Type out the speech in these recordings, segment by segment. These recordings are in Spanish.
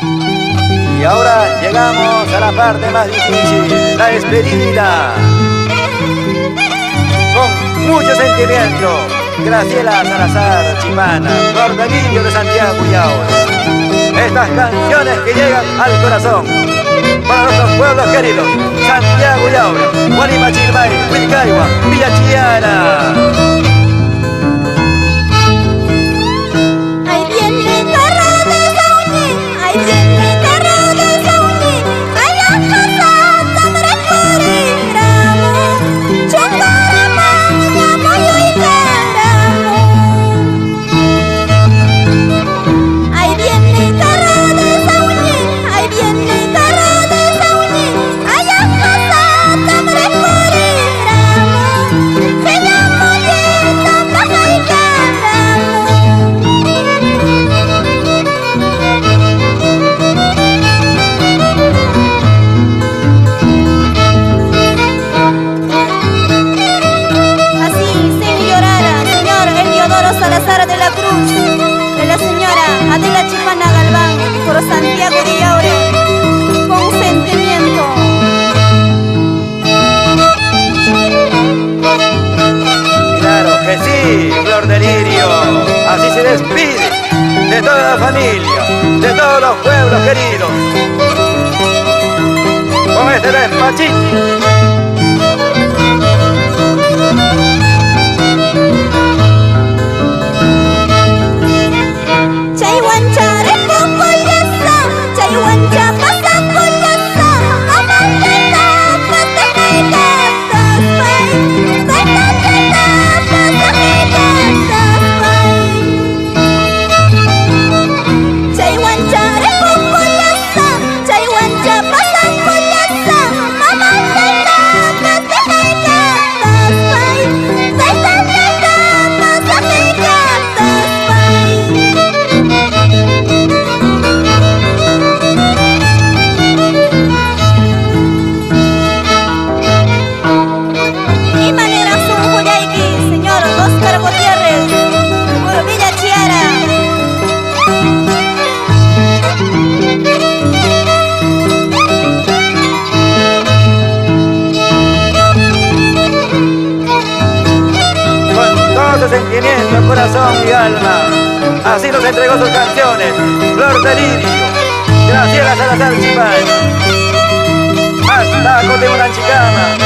Y ahora llegamos a la parte más difícil, la despedida. Con mucho sentimiento, Graciela Salazar Chipana, Flor de Lirio de Santiago Yaure. Estas canciones que llegan al corazón para nuestros pueblos queridos, Santiago Yaure, Guarima Chilmay, Huilcayua, Villa Chiara. Adela Chipana Galván, por Santiago de Yaure, con sentimiento. Claro que sí, Flor de Lirio, así se despide de toda la familia, de todos los pueblos queridos, con este despachito. Sentimiento, corazón y alma, así nos entregó sus canciones Flor de Lirio, Graciela Salazar Chipana, hasta con una chicana.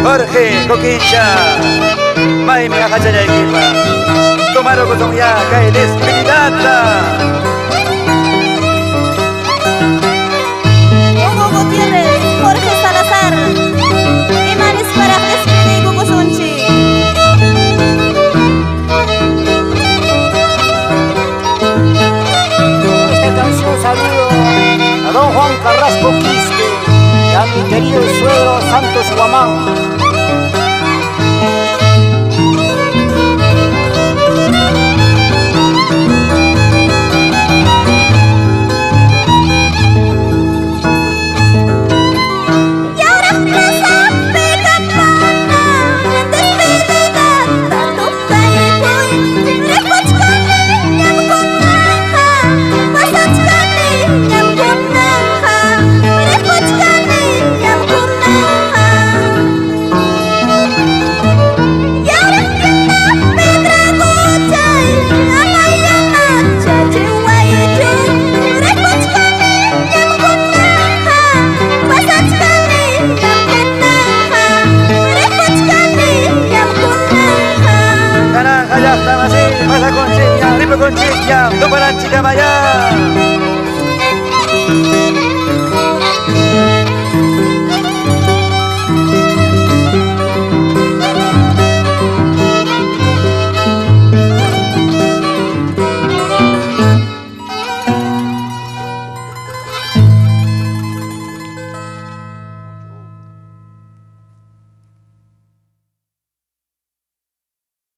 Jorge Coquilla, Maime Ajachayayquipa, Tomaro Cotomiaca y despedidata. Hugo Gutiérrez, Jorge Salazar, Imanes para despedir Hugo Sonchi. Esta canción saludo a don Juan Carrasco Quispe y a mi querido suegro Santos Guamán.